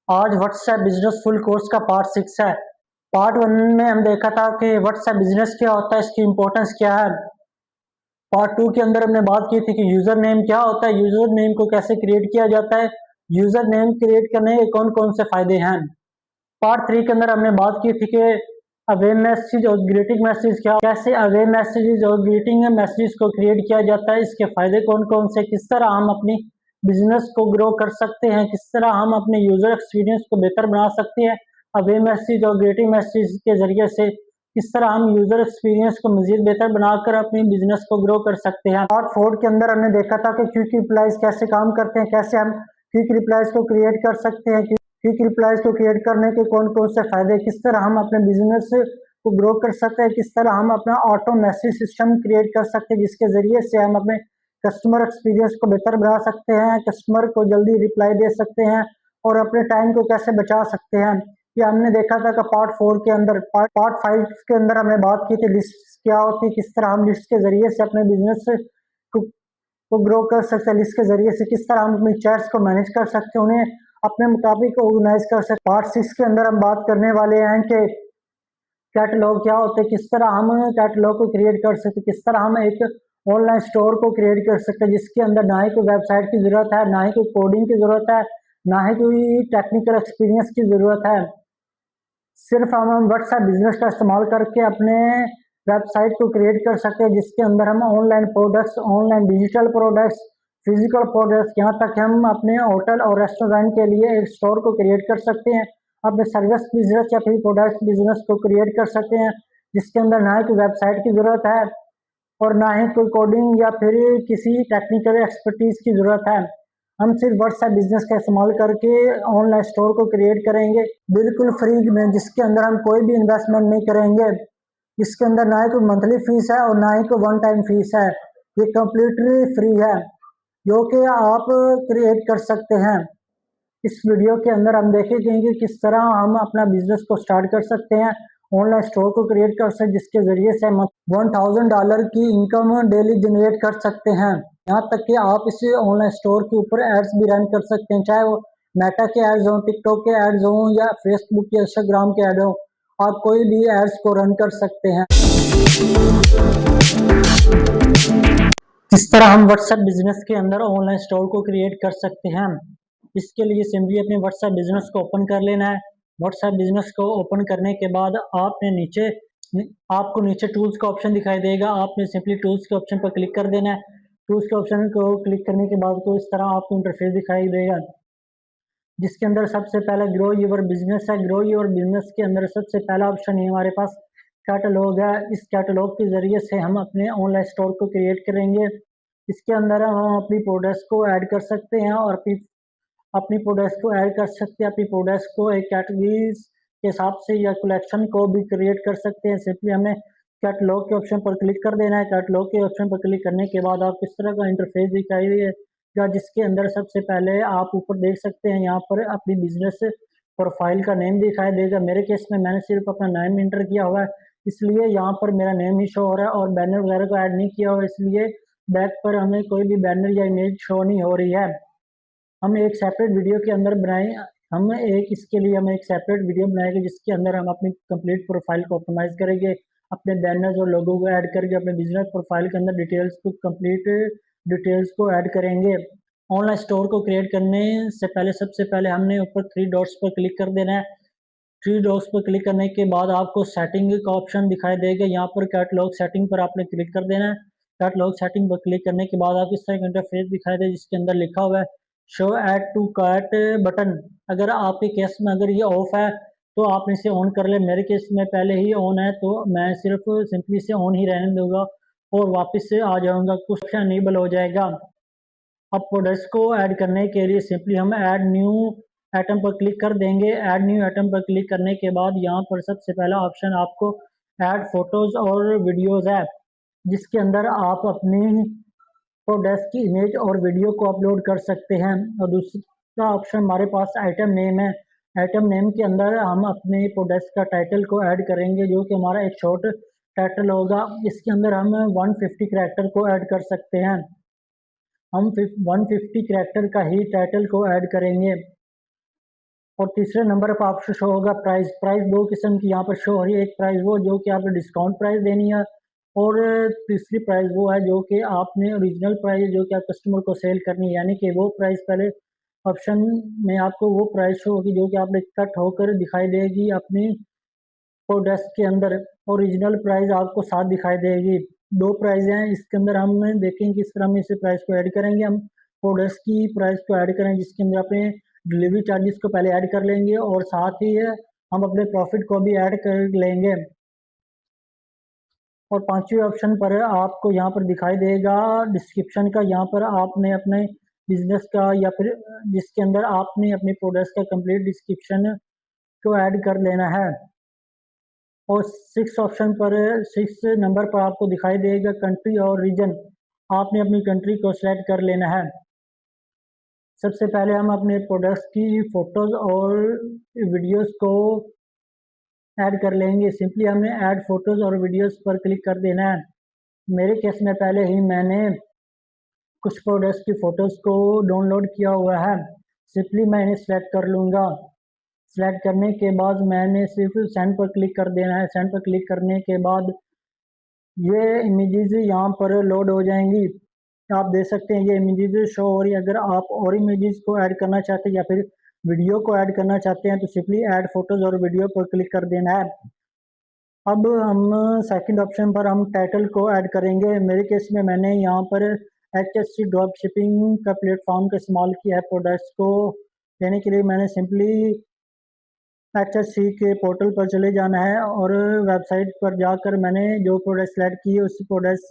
आज WhatsApp business full course का part 6 है। पार्ट 1 में हम देखा था कि व्हाट्सएप बिजनेस क्या होता है, इसकी इंपॉर्टेंस क्या है। पार्ट 2 के अंदर हमने बात की थी कि यूजर नेम क्या होता है, यूजर नेम को कैसे क्रिएट किया जाता है, यूजर नेम क्रिएट करने के कौन कौन से फायदे हैं। पार्ट 3 के अंदर हमने बात की थी कि अवे मैसेज और ग्रीटिंग मैसेज क्या, कैसे अवे मैसेजेस और ग्रीटिंग मैसेजेस को क्रिएट किया जाता है, इसके फायदे कौन कौन से, किस तरह हम अपनी बिजनेस को ग्रो कर सकते हैं, किस तरह हम अपने यूजर एक्सपीरियंस को बेहतर बना सकते हैं अवे मैसेज और ग्रीटिंग मैसेज के जरिए से, किस तरह हम यूजर एक्सपीरियंस को मजीद बेहतर बनाकर अपनी बिजनेस को ग्रो कर सकते हैं। पार्ट 4 के अंदर हमने देखा था कि क्विक रिप्लाईज कैसे काम करते हैं, कैसे हम क्विक रिप्लाईज को क्रिएट कर सकते हैं, क्विक रिप्लाईज को क्रिएट करने के कौन कौन से फायदे, किस तरह हम अपने बिजनेस को ग्रो कर सकते हैं, किस तरह हम अपना ऑटो मैसेज सिस्टम क्रिएट कर सकते हैं जिसके जरिए से हम अपने कस्टमर एक्सपीरियंस को बेहतर बना सकते हैं, कस्टमर को जल्दी रिप्लाई दे सकते हैं और अपने टाइम को कैसे बचा सकते हैं। ये हमने देखा था कि पार्ट 4 के अंदर। पार्ट 5 के अंदर हमने बात की थी लिस्ट क्या होती है, किस तरह हम लिस्ट के जरिए से अपने बिजनेस को ग्रो कर सकते हैं, लिस्ट के जरिए से किस तरह हम अपनी चैट्स को मैनेज कर सकते हैं, उन्हें अपने मुताबिक ऑर्गेनाइज कर सकते हैं। पार्ट 6 के अंदर हम बात करने वाले हैं कि कैटलॉग क्या होते हैं, किस तरह हम कैटलॉग को क्रिएट कर सकते हैं, किस तरह हम एक ऑनलाइन स्टोर को क्रिएट कर सकते हैं जिसके अंदर ना ही कोई वेबसाइट की जरूरत है, ना ही कोई कोडिंग की जरूरत है, ना ही कोई टेक्निकल एक्सपीरियंस की जरूरत है। सिर्फ हम व्हाट्सएप बिजनेस का इस्तेमाल करके अपने वेबसाइट को क्रिएट कर सकते हैं जिसके अंदर हम online products, online digital products, physical products, यहाँ तक हम अपने होटल और रेस्टोरेंट के लिए एक स्टोर को क्रिएट कर सकते हैं, अपने सर्विस बिजनेस या फिर प्रोडक्ट बिजनेस को क्रिएट कर सकते हैं जिसके अंदर ना ही कोई वेबसाइट की जरूरत है और ना ही कोई कोडिंग या फिर किसी टेक्निकल एक्सपर्टीज की जरूरत है। हम सिर्फ व्हाट्सएप बिजनेस का इस्तेमाल करके ऑनलाइन स्टोर को क्रिएट करेंगे बिल्कुल फ्री में, जिसके अंदर हम कोई भी इन्वेस्टमेंट नहीं करेंगे, इसके अंदर ना ही कोई मंथली फीस है और ना ही कोई वन टाइम फीस है, ये कम्प्लीटली फ्री है जो कि आप क्रिएट कर सकते हैं। इस वीडियो के अंदर हम देखेंगे कि किस तरह हम अपना बिजनेस को स्टार्ट कर सकते हैं, ऑनलाइन स्टोर को क्रिएट कर सकते हैं जिसके जरिए से हम $1000 की इनकम डेली जनरेट कर सकते हैं। यहाँ तक कि आप इस ऑनलाइन स्टोर के ऊपर एड्स भी रन कर सकते हैं, चाहे वो मेटा के एड्स हों, टिकटॉक के एड्स हों या फेसबुक या इंस्टाग्राम के एड हों, आप कोई भी एड्स को रन कर सकते हैं। किस तरह हम व्हाट्सएप बिजनेस के अंदर ऑनलाइन स्टोर को क्रिएट कर सकते हैं, इसके लिए सिंपली अपने व्हाट्सएप बिजनेस को ओपन कर लेना है। व्हाट्सएप बिजनेस को ओपन करने के बाद आपको नीचे टूल्स का ऑप्शन दिखाई देगा, आपने सिंपली टूल्स के ऑप्शन पर क्लिक कर देना है। टूल्स के ऑप्शन को क्लिक करने के बाद इस तरह आपको इंटरफेस दिखाई देगा जिसके अंदर सबसे पहले ग्रो योर बिजनेस है। ग्रो योर बिजनेस के अंदर सबसे पहला ऑप्शन है हमारे पास कैटलॉग है। इस कैटलॉग के जरिए से हम अपने ऑनलाइन स्टोर को क्रिएट करेंगे। इसके अंदर हम अपनी प्रोडक्ट्स को ऐड कर सकते हैं और अपनी प्रोडक्ट्स को ऐड कर सकते हैं, अपनी प्रोडक्ट्स को एक कैटेगरीज के हिसाब से या कलेक्शन को भी क्रिएट कर सकते हैं। सिंपली हमें कैटलॉग के ऑप्शन पर क्लिक कर देना है। कैटलॉग के ऑप्शन पर क्लिक करने के बाद आप किस तरह का इंटरफेस दिखाई देगा जिसके अंदर सबसे पहले आप ऊपर देख सकते हैं, यहाँ पर अपनी बिजनेस प्रोफाइल का नेम दिखाई देगा। मेरे केस में मैंने सिर्फ अपना नेम इंटर किया हुआ है इसलिए यहाँ पर मेरा नेम ही शो हो रहा है और बैनर वगैरह को ऐड नहीं किया हुआ, इसलिए बैक पर हमें कोई भी बैनर या इमेज शो नहीं हो रही है। हम एक सेपरेट वीडियो के अंदर बनाएं हम एक इसके लिए हम एक सेपरेट वीडियो बनाएंगे जिसके अंदर हम अपनी कंप्लीट प्रोफाइल को ऑप्टिमाइज करेंगे, अपने बैनर्स और लोगो को ऐड करके अपने बिजनेस प्रोफाइल के अंदर कंप्लीट डिटेल्स को ऐड करेंगे। ऑनलाइन स्टोर को क्रिएट करने से पहले सबसे पहले हमने ऊपर 3 डॉट्स पर क्लिक कर देना है। 3 डॉट्स पर क्लिक करने के बाद आपको सेटिंग का ऑप्शन दिखाई देगा, यहाँ पर कैटलॉग सेटिंग पर आपने क्लिक कर देना है। कैटलॉग सेटिंग पर क्लिक करने के बाद आप इस तरह का इंटरफेस दिखाई दे जिसके अंदर लिखा हुआ है show add to cart button. अगर आपके केस में अगर ये ऑफ है तो आप इसे ऑन कर ले, मेरे केस में पहले ही ऑन है तो मैं सिर्फ सिंपली से ऑन ही रहने दूंगा और वापस से आ जाऊंगा, कुछ ऑप्शन इनेबल हो जाएगा। अब प्रोडक्ट्स को ऐड करने के लिए सिंपली हम ऐड न्यू आइटम पर क्लिक कर देंगे। ऐड न्यू आइटम पर क्लिक करने के बाद यहाँ पर सबसे पहला ऑप्शन आपको ऐड फोटोज और वीडियोज है जिसके अंदर आप अपनी प्रोडक्ट्स की इमेज और वीडियो को अपलोड कर सकते हैं। और दूसरा ऑप्शन हमारे पास आइटम नेम है। आइटम नेम के अंदर हम अपने प्रोडक्ट्स का टाइटल को ऐड करेंगे जो कि हमारा एक शॉर्ट टाइटल होगा। इसके अंदर हम 150 कैरेक्टर को ऐड कर सकते हैं। हम 150 कैरेक्टर का ही टाइटल को ऐड करेंगे। और तीसरे नंबर पर आपको शो होगा प्राइस। प्राइस दो किस्म की यहाँ पर शो हो रही है, एक प्राइस वो जो कि आपने डिस्काउंट प्राइस देनी है, और तीसरी प्राइस वो है जो कि आपने ओरिजिनल प्राइस जो कि आप कस्टमर को सेल करनी है, यानी कि वो प्राइस पहले ऑप्शन में आपको वो प्राइस शो होगी जो कि आपने कट होकर दिखाई देगी अपनी प्रोडक्ट के अंदर। ओरिजिनल प्राइस आपको साथ दिखाई देगी। दो प्राइस हैं इसके अंदर, हम देखेंगे किस तरह हम इस प्राइस को ऐड करेंगे। हम प्रोडक्ट की प्राइस को ऐड करें जिसके अंदर अपने डिलीवरी चार्जेस को पहले ऐड कर लेंगे और साथ ही हम अपने प्रॉफिट को भी ऐड कर लेंगे। और पांचवें ऑप्शन पर आपको यहाँ पर दिखाई देगा डिस्क्रिप्शन का। यहाँ पर आपने अपने बिजनेस का या फिर जिसके अंदर आपने अपने प्रोडक्ट्स का कंप्लीट डिस्क्रिप्शन को ऐड कर लेना है। और सिक्स नंबर पर आपको दिखाई देगा कंट्री और रीजन। आपने अपनी कंट्री को सिलेक्ट कर लेना है। सबसे पहले हम अपने प्रोडक्ट्स की फोटोज और वीडियोस को ऐड कर लेंगे। सिंपली हमने ऐड फोटोज और वीडियोस पर क्लिक कर देना है। मेरे केस में पहले ही मैंने कुछ प्रोडक्ट्स की फोटोज को डाउनलोड किया हुआ है। सिंपली मैं इन्हें सेलेक्ट कर लूँगा। सेलेक्ट करने के बाद मैंने सिर्फ सेंड पर क्लिक कर देना है। सेंड पर क्लिक करने के बाद ये इमेजेस यहाँ पर लोड हो जाएंगी। आप देख सकते हैं ये इमेजेस शो हो रही है। अगर आप और इमेजेस को ऐड करना चाहते हैं या फिर वीडियो को ऐड करना चाहते हैं तो सिंपली ऐड फोटोज और वीडियो पर क्लिक कर देना है। अब हम सेकंड ऑप्शन पर हम टाइटल को ऐड करेंगे। मेरे केस में मैंने यहाँ पर HSC ड्रॉप शिपिंग का प्लेटफॉर्म का इस्तेमाल किया है। प्रोडक्ट्स को लेने के लिए मैंने सिंपली HSC के पोर्टल पर चले जाना है और वेबसाइट पर जाकर मैंने जो प्रोडक्ट सेलेक्ट किए उस प्रोडक्ट्स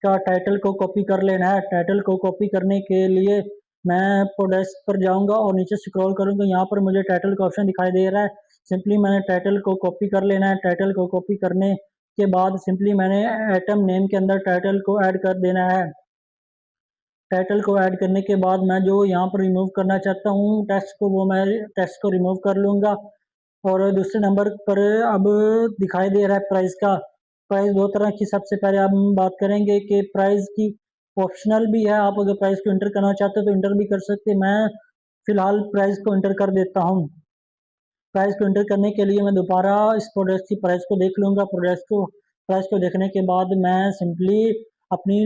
का टाइटल को कॉपी कर लेना है। टाइटल को कॉपी करने के लिए मैं प्रोडक्ट्स पर जाऊंगा और नीचे स्क्रॉल करूंगा। यहाँ पर मुझे टाइटल का ऑप्शन दिखाई दे रहा है। सिंपली मैंने टाइटल को कॉपी कर लेना है। टाइटल को कॉपी करने के बाद सिंपली मैंने आइटम नेम के अंदर टाइटल को ऐड कर देना है। टाइटल को ऐड करने के बाद मैं जो यहाँ पर रिमूव करना चाहता हूँ टेक्स्ट को, वो मैं टेक्स्ट को रिमूव कर लूँगा। और दूसरे नंबर पर अब दिखाई दे रहा है प्राइस का। प्राइस दो तरह की, सबसे पहले हम बात करेंगे कि प्राइस की ऑप्शनल भी है। आप अगर प्राइस को इंटर करना चाहते हो तो इंटर भी कर सकते हैं। मैं फिलहाल प्राइस को इंटर कर देता हूँ। प्राइस को इंटर करने के लिए मैं दोबारा इस प्रोडक्ट की प्राइस को देख लूँगा। प्राइस को देखने के बाद मैं सिंपली अपनी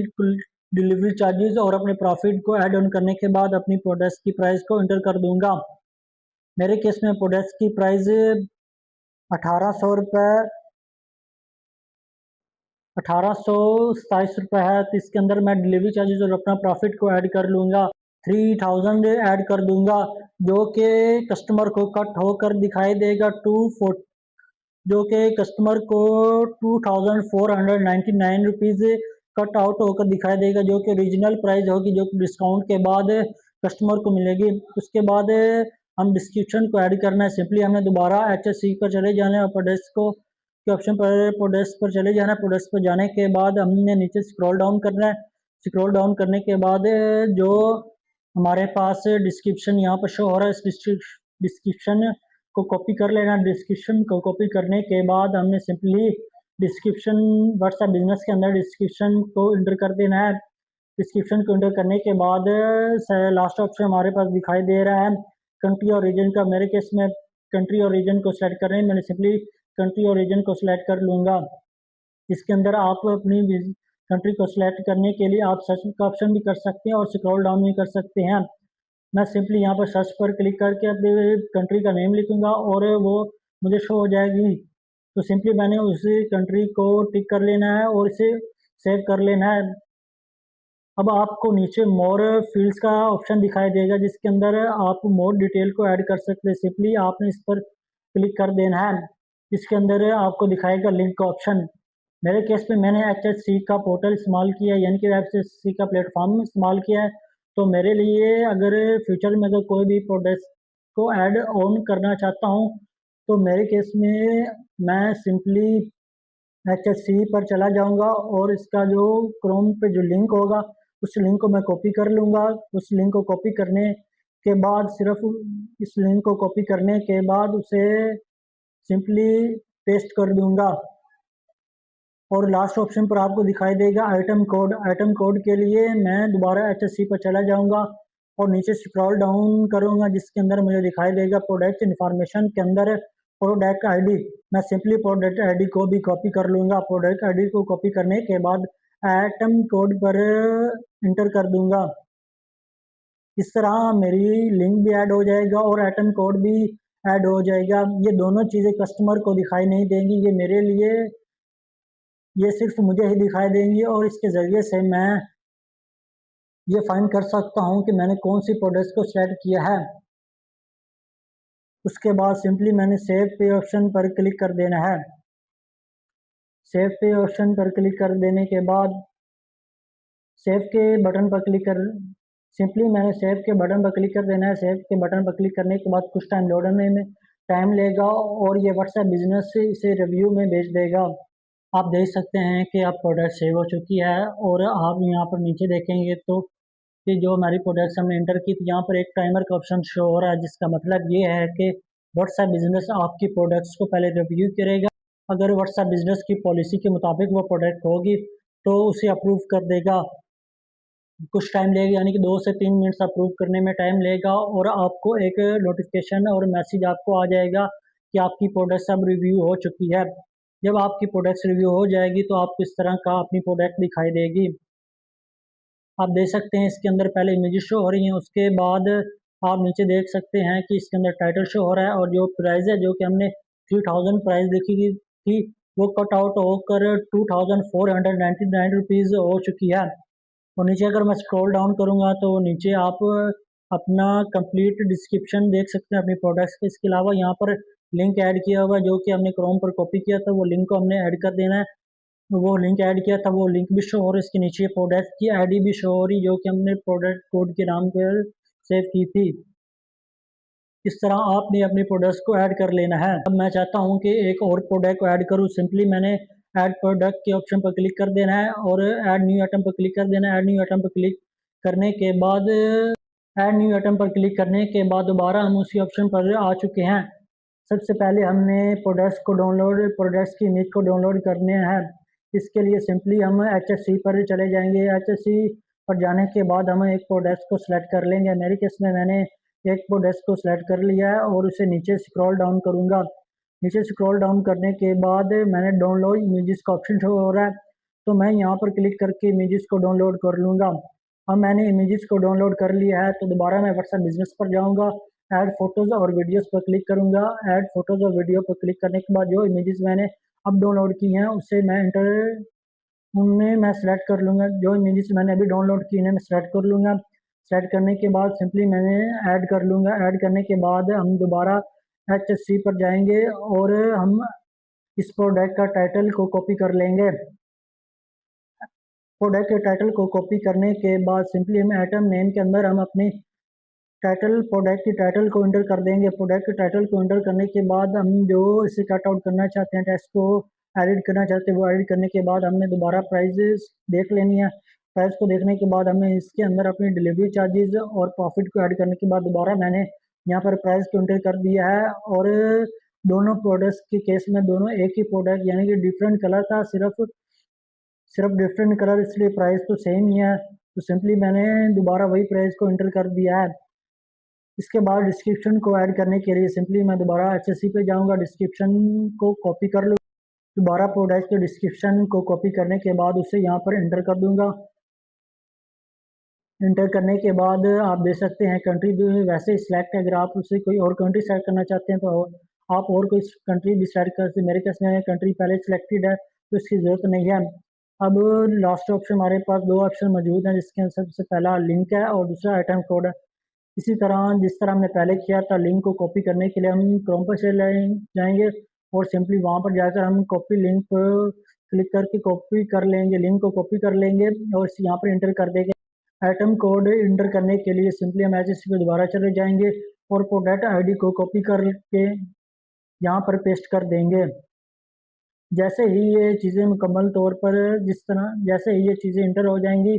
डिलीवरी चार्जेस और अपने प्रॉफिट को ऐड ऑन करने के बाद अपनी प्रोडक्ट्स की प्राइस को इंटर कर दूंगा। मेरे केस में प्रोडक्ट्स की प्राइस 1800 रुपये 1827 रुपये है। तो इसके अंदर मैं डिलीवरी चार्जेस और अपना प्रॉफिट को ऐड कर लूँगा। 3000 ऐड कर दूंगा जो कि कस्टमर को कट होकर दिखाई देगा जो कि कस्टमर को 2499 रुपीज़ कट आउट होकर दिखाई देगा, जो कि ओरिजिनल प्राइस होगी, जो कि डिस्काउंट के बाद कस्टमर को मिलेगी। उसके बाद हम डिस्क्रिप्शन को ऐड करना है। सिंपली हमने दोबारा HSC पर चले जाना है और प्रोडक्ट्स को के ऑप्शन पर प्रोडक्ट्स पर चले जाना है। प्रोडक्ट्स पर जाने के बाद हमने नीचे स्क्रॉल डाउन करना है। स्क्रॉल डाउन करने के बाद जो हमारे पास डिस्क्रिप्शन यहाँ पर शो हो रहा है, इस डिस्क्रिप्शन को कॉपी कर लेना। डिस्क्रिप्शन को कॉपी करने के बाद हमने सिंपली डिस्क्रिप्शन व्हाट्सएप बिजनेस के अंदर डिस्क्रिप्शन को इंटर कर देना है। डिस्क्रिप्शन को इंटर करने के बाद लास्ट ऑप्शन हमारे पास दिखाई दे रहा है कंट्री और रीजन का। मेरे केस में कंट्री और रीजन को सिलेक्ट कर रहे हैं। मैंने सिंपली कंट्री और रीजन को सिलेक्ट कर लूँगा। इसके अंदर आप अपनी कंट्री को सिलेक्ट करने के लिए आप सर्च का ऑप्शन भी कर सकते हैं और स्क्रॉल डाउन भी कर सकते हैं। मैं सिंपली यहाँ पर सर्च पर क्लिक करके अपने कंट्री का नेम लिखूंगा और वो मुझे शो हो जाएगी। तो सिंपली मैंने उसी कंट्री को टिक कर लेना है और इसे सेव कर लेना है। अब आपको नीचे मोर फील्ड्स का ऑप्शन दिखाई देगा जिसके अंदर आप मोर डिटेल को ऐड कर सकते हैं। सिंपली आपने इस पर क्लिक कर देना है। इसके अंदर आपको दिखाएगा लिंक का ऑप्शन। मेरे केस में मैंने HSC का पोर्टल इस्तेमाल किया है, यानी कि HSC का प्लेटफॉर्म इस्तेमाल किया है। तो मेरे लिए अगर फ्यूचर में अगर कोई भी प्रोडक्ट को ऐड ऑन करना चाहता हूँ तो मेरे केस में मैं सिंपली HSC पर चला जाऊँगा और इसका जो क्रोम पे जो लिंक होगा उस लिंक को मैं कॉपी कर लूँगा। उस लिंक को कॉपी करने के बाद सिर्फ इस लिंक को कॉपी करने के बाद उसे सिंपली पेस्ट कर दूँगा। और लास्ट ऑप्शन पर आपको दिखाई देगा आइटम कोड। आइटम कोड के लिए मैं दोबारा HSC पर चला जाऊंगा और नीचे स्क्रॉल डाउन करूँगा जिसके अंदर मुझे दिखाई देगा प्रोडक्ट इन्फॉर्मेशन के अंदर प्रोडक्ट आईडी। मैं सिंपली प्रोडक्ट आईडी को भी कॉपी कर लूँगा। प्रोडक्ट आईडी को कॉपी करने के बाद आइटम कोड पर इंटर कर दूँगा। इस तरह मेरी लिंक भी ऐड हो जाएगा और आइटम कोड भी ऐड हो जाएगा। ये दोनों चीज़ें कस्टमर को दिखाई नहीं देंगी, ये मेरे लिए, ये सिर्फ मुझे ही दिखाई देंगी और इसके ज़रिए से मैं ये फाइंड कर सकता हूँ कि मैंने कौन सी प्रोडक्ट्स को सेलेक्ट किया है। उसके बाद सिंपली मैंने सेव पे ऑप्शन पर क्लिक कर देना है। सेव पे ऑप्शन पर क्लिक कर देने के बाद सेव के बटन पर क्लिक कर सिंपली मैंने सेव के बटन पर क्लिक कर देना है। सेव के बटन पर क्लिक करने के बाद कुछ टाइम लोड होने में टाइम लेगा और ये व्हाट्सएप बिजनेस से इसे रिव्यू में भेज देगा। आप देख सकते हैं कि आप प्रोडक्ट सेव हो चुकी है और आप यहाँ पर नीचे देखेंगे तो कि जो हमारी प्रोडक्ट्स हमने एंटर की थी यहाँ पर एक टाइमर का ऑप्शन शो हो रहा है, जिसका मतलब ये है कि व्हाट्सएप बिजनेस आपकी प्रोडक्ट्स को पहले रिव्यू करेगा। अगर व्हाट्सएप बिजनेस की पॉलिसी के मुताबिक वो प्रोडक्ट होगी तो उसे अप्रूव कर देगा। कुछ टाइम लेगा, यानी कि 2 से 3 मिनट्स अप्रूव करने में टाइम लेगा और आपको एक नोटिफिकेशन और मैसेज आपको आ जाएगा कि आपकी प्रोडक्ट्स अब रिव्यू हो चुकी है। जब आपकी प्रोडक्ट्स रिव्यू हो जाएगी तो आपको इस तरह का अपनी प्रोडक्ट दिखाई देगी। आप देख सकते हैं इसके अंदर पहले इमेजेस शो हो रही हैं, उसके बाद आप नीचे देख सकते हैं कि इसके अंदर टाइटल शो हो रहा है और जो प्राइस है जो कि हमने 3000 प्राइस देखी थी वो कट आउट होकर 2499 रुपीज़ हो चुकी है। और नीचे अगर मैं स्क्रॉल डाउन करूँगा तो नीचे आप अपना कंप्लीट डिस्क्रिप्शन देख सकते हैं अपने प्रोडक्ट्स के। इसके अलावा यहाँ पर लिंक ऐड किया हुआ है जो कि हमने क्रोम पर कॉपी किया था, वो लिंक को हमने ऐड कर देना है। वो लिंक ऐड किया था, वो लिंक भी शो हो रही है। इसके नीचे प्रोडक्ट की आईडी भी शो हो रही जो कि हमने प्रोडक्ट कोड के नाम पर सेव की थी। इस तरह आपने अपने प्रोडक्ट्स को ऐड कर लेना है। अब मैं चाहता हूँ कि एक और प्रोडक्ट को ऐड करूँ। सिंपली मैंने ऐड प्रोडक्ट के ऑप्शन पर क्लिक कर देना है और ऐड न्यू आइटम पर क्लिक कर देना है। ऐड न्यू आइटम पर क्लिक करने के बाद ऐड न्यू आइटम पर क्लिक करने के बाद दोबारा हम उसी ऑप्शन पर आ चुके हैं। सबसे पहले हमने प्रोडक्ट्स की इमेज को डाउनलोड करने हैं। इसके लिए सिंपली हम HSC पर चले जाएंगे। HSC पर जाने के बाद हम एक प्रोडक्ट को सिलेक्ट कर लेंगे। मेरे केस में मैंने एक प्रोडक्ट को सिलेक्ट कर लिया है और उसे नीचे स्क्रॉल डाउन करूँगा। नीचे स्क्रॉल डाउन करने के बाद मैंने डाउनलोड इमेजेस का ऑप्शन शो हो रहा है, तो मैं यहाँ पर क्लिक करके इमेजेस को डाउनलोड कर लूँगा। अब मैंने इमेजेस को डाउनलोड कर लिया है तो दोबारा मैं व्हाट्सएप बिजनेस पर जाऊँगा, ऐड फोटोज़ और वीडियोज़ पर क्लिक करूँगा। ऐड फोटोज़ और वीडियो पर क्लिक करने के बाद जो इमेजेस मैंने अब डाउनलोड की हैं उससे उनमें मैं सेलेक्ट कर लूँगा। जो इमेजेस मैंने अभी डाउनलोड की हैं मैं सेलेक्ट कर लूँगा। सेलेक्ट करने के बाद सिंपली मैंने ऐड कर लूँगा। ऐड करने के बाद हम दोबारा HSC पर जाएंगे और हम इस प्रोडक्ट का टाइटल को कॉपी कर लेंगे। प्रोडक्ट के टाइटल को कॉपी करने के बाद सिंपली हम आइटम नेम के अंदर हम अपनी प्रोडक्ट की टाइटल को एंटर कर देंगे। प्रोडक्ट के टाइटल को एंटर करने के बाद हम जो इसे कट आउट करना चाहते हैं, टेक्स्ट को एडिट करना चाहते हैं, वो एडिट करने के बाद हमने दोबारा प्राइजेस देख लेनी है। प्राइस को देखने के बाद हमें इसके अंदर अपनी डिलीवरी चार्जेस और प्रॉफिट को ऐड करने के बाद दोबारा मैंने यहाँ पर प्राइस को एंटर कर दिया है। और दोनों प्रोडक्ट्स के केस में दोनों एक ही प्रोडक्ट यानी कि डिफरेंट कलर था, सिर्फ डिफरेंट कलर, इसलिए प्राइस तो सेम ही है। तो सिंपली मैंने दोबारा वही प्राइस को एंटर कर दिया है। इसके बाद डिस्क्रिप्शन को ऐड करने के लिए सिंपली मैं दोबारा HSC पे जाऊंगा, डिस्क्रिप्शन को कॉपी कर लूँ। दोबारा प्रोडक्ट के डिस्क्रिप्शन को कॉपी करने के बाद उसे यहाँ पर एंटर कर दूंगा। एंटर करने के बाद आप देख सकते हैं कंट्री जो है वैसे ही सिलेक्ट है। अगर आप उसे कोई और कंट्री सेलेक्ट करना चाहते हैं तो आप और कोई कंट्री भी सेलेक्ट कर सकते हैं। मेरे केस में कंट्री पहले सिलेक्टेड है तो इसकी ज़रूरत नहीं है। अब लास्ट ऑप्शन हमारे पास दो ऑप्शन मौजूद हैं, जिसके अंदर सबसे पहला लिंक है और दूसरा आइटम कोड है। इसी तरह जिस तरह हमने पहले किया था, लिंक को कॉपी करने के लिए हम क्रोम पर चले जाएंगे और सिंपली वहाँ पर जाकर हम कॉपी लिंक पर क्लिक करके कॉपी कर लेंगे, लिंक को कॉपी कर लेंगे और इसे यहाँ पर इंटर कर देंगे। आइटम कोड इंटर करने के लिए सिंपली हम HSC पे दोबारा चले जाएंगे और प्रोडक्ट आईडी को कॉपी करके यहाँ पर पेस्ट कर देंगे। जैसे ही ये चीज़ें मुकम्मल तौर पर जैसे ही ये चीज़ें इंटर हो जाएंगी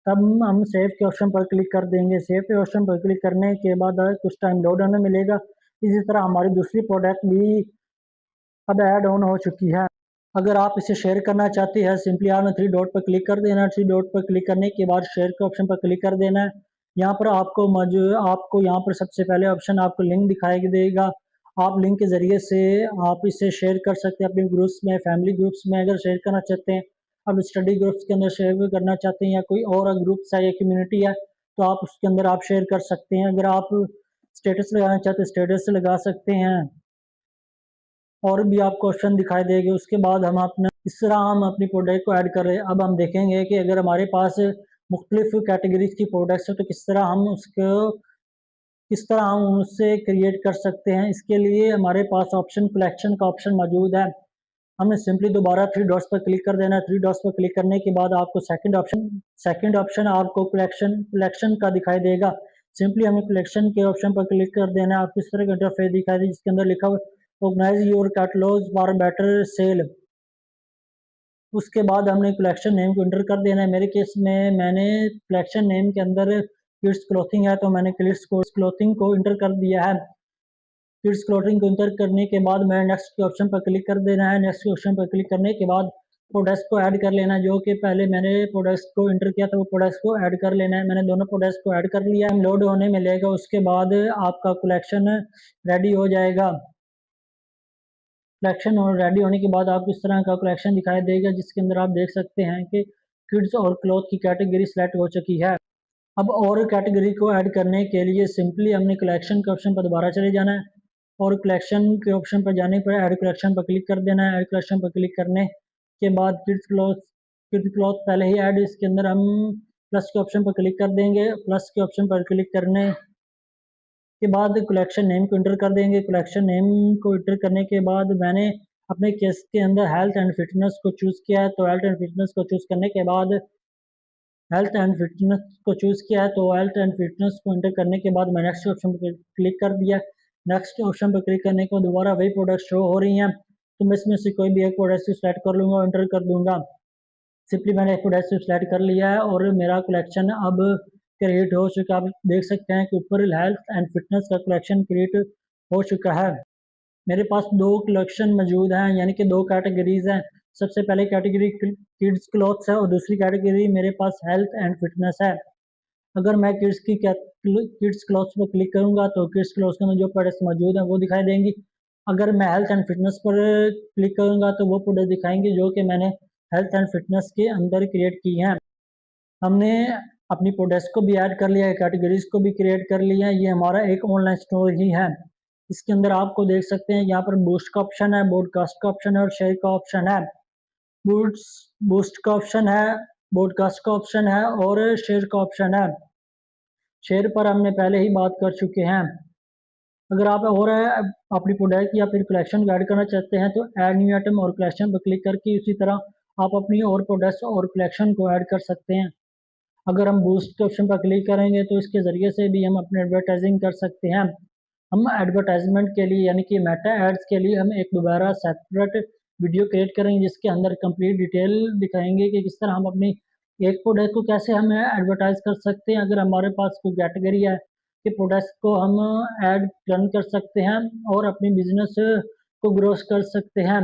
तब हम सेव के ऑप्शन पर क्लिक कर देंगे। सेव के ऑप्शन पर क्लिक करने के बाद कुछ टाइम लोड होने मिलेगा। इसी तरह हमारी दूसरी प्रोडक्ट भी अब ऐड ऑन हो चुकी है। अगर आप इसे शेयर करना चाहते हैं सिंपली आपने 3 डॉट पर क्लिक कर देना। 3 डॉट पर क्लिक करने के बाद शेयर के ऑप्शन पर क्लिक कर देना है। यहाँ पर आपको यहाँ पर सबसे पहले ऑप्शन आपको लिंक दिखाई देगा। आप लिंक के ज़रिए से आप इसे शेयर कर सकते हैं अपने ग्रुप्स में, फैमिली ग्रुप्स में अगर शेयर करना चाहते हैं। अब स्टडी ग्रुप्स के अंदर शेयर भी करना चाहते हैं या कोई और ग्रुप्स है या कम्युनिटी है तो आप उसके अंदर आप शेयर कर सकते हैं। अगर आप स्टेटस लगाना चाहते हैं स्टेटस लगा सकते हैं और भी आपको ऑप्शन दिखाई देंगे। उसके बाद हम अपना इस तरह हम अपनी प्रोडक्ट को ऐड कर रहे हैं। अब हम देखेंगे कि अगर हमारे पास मुख्तलिफ कैटेगरीज की प्रोडक्ट्स है तो किस तरह हम उनसे क्रिएट कर सकते हैं। इसके लिए हमारे पास ऑप्शन कलेक्शन का ऑप्शन मौजूद है। हमें सिंपली दोबारा थ्री डॉट्स पर क्लिक कर देना है। थ्री डॉट्स पर क्लिक करने के बाद आपको सेकंड ऑप्शन आपको कलेक्शन का दिखाई देगा। सिंपली हमें कलेक्शन के ऑप्शन पर क्लिक कर देना है। आपको इस तरह का इंटरफेस दिखाई दे जिसके अंदर लिखा हुआ organise your catalogue for better sale. उसके बाद हमने कलेक्शन नेम को इंटर कर देना है। मेरे केस में मैंने कलेक्शन नेम के अंदर किड्स क्लोथिंग है तो मैंने किड्स क्लोथिंग को इंटर कर दिया है। किड्स क्लोथिंग को इंटर करने के बाद मैं नेक्स्ट के ऑप्शन पर क्लिक कर देना है। नेक्स्ट के ऑप्शन पर क्लिक करने के बाद प्रोडक्ट्स को ऐड कर लेना है। जो कि पहले मैंने प्रोडक्ट्स को इंटर किया था वो प्रोडक्ट्स को ऐड कर लेना है। मैंने दोनों प्रोडक्ट्स को ऐड कर लिया है। लोड होने में लेगा उसके बाद आपका कलेक्शन रेडी हो जाएगा। कलेक्शन और रेडी होने के बाद आपको इस तरह का कलेक्शन दिखाई देगा जिसके अंदर आप देख सकते हैं कि किड्स और क्लॉथ की कैटेगरी सेलेक्ट हो चुकी है। अब और कैटेगरी को ऐड करने के लिए सिंपली हमने कलेक्शन के ऑप्शन पर दोबारा चले जाना है और कलेक्शन के ऑप्शन पर जाने पर ऐड कलेक्शन पर क्लिक कर देना है। ऐड कलेक्शन पर क्लिक करने के बाद किड्स क्लॉथ पहले ही ऐड, इसके अंदर हम प्लस के ऑप्शन पर क्लिक कर देंगे। प्लस के ऑप्शन पर क्लिक करने के बाद कलेक्शन नेम को इंटर कर देंगे। कलेक्शन नेम को इंटर करने के बाद मैंने अपने केस के अंदर हेल्थ एंड फिटनेस को चूज़ किया है तो हेल्थ एंड फिटनेस को चूज़ करने के बाद हेल्थ एंड फिटनेस को चूज़ किया है तो हेल्थ एंड फिटनेस को इंटर करने के बाद मैं नेक्स्ट ऑप्शन पर क्लिक कर दिया। नेक्स्ट ऑप्शन पर क्लिक करने के बाद दोबारा वही प्रोडक्ट शो हो रही हैं तो मैं इसमें से कोई भी एक प्रोडक्ट सेलेक्ट कर लूँगा और इंटर कर दूँगा। सिंपली मैंने एक प्रोडक्ट सेलेक्ट कर लिया है और मेरा कलेक्शन अब क्रिएट हो चुका है। आप देख सकते हैं कि ऊपर हेल्थ एंड फिटनेस का कलेक्शन क्रिएट हो चुका है। मेरे पास दो कलेक्शन मौजूद हैं यानी कि दो कैटेगरीज हैं। सबसे पहले कैटेगरी किड्स क्लॉथ्स है और दूसरी कैटेगरी मेरे पास हेल्थ एंड फिटनेस है। अगर मैं किड्स क्लॉथ्स पर क्लिक करूंगा तो किड्स क्लॉथ्स के अंदर जो प्रोडक्ट्स मौजूद हैं वो दिखाई देंगी। अगर मैं हेल्थ एंड फिटनेस पर क्लिक करूंगा तो वो प्रोडक्ट दिखाएंगे जो कि मैंने हेल्थ एंड फिटनेस के अंदर क्रिएट की हैं। हमने अपनी प्रोडक्ट्स को भी ऐड कर लिया है, कैटेगरीज को भी क्रिएट कर लिया है। ये हमारा एक ऑनलाइन स्टोर ही है। इसके अंदर आपको देख सकते हैं यहाँ पर बूस्ट का ऑप्शन है, ब्रॉडकास्ट का ऑप्शन है और शेयर का ऑप्शन है। बूस्ट का ऑप्शन है, ब्रॉडकास्ट का ऑप्शन है और शेयर का ऑप्शन है। शेयर पर हमने पहले ही बात कर चुके हैं। अगर आप और अपनी प्रोडक्ट या फिर कलेक्शन ऐड करना चाहते हैं तो ऐड न्यू आइटम और कलेक्शन पर क्लिक करके उसी तरह आप अपनी और प्रोडक्ट्स और कलेक्शन को ऐड कर सकते हैं। अगर हम बूस्ट के ऑप्शन पर क्लिक करेंगे तो इसके ज़रिए से भी हम अपने एडवर्टाइजिंग कर सकते हैं। हम एडवर्टाइजमेंट के लिए यानी कि मेटा एड्स के लिए हम एक दोबारा सेपरेट वीडियो क्रिएट करेंगे जिसके अंदर कंप्लीट डिटेल दिखाएंगे कि किस तरह हम अपनी एक प्रोडक्ट को कैसे हम एडवर्टाइज कर सकते हैं। अगर हमारे पास कोई कैटेगरी है कि प्रोडक्ट्स को हम ऐड रन कर सकते हैं और अपनी बिजनेस को ग्रो कर सकते हैं।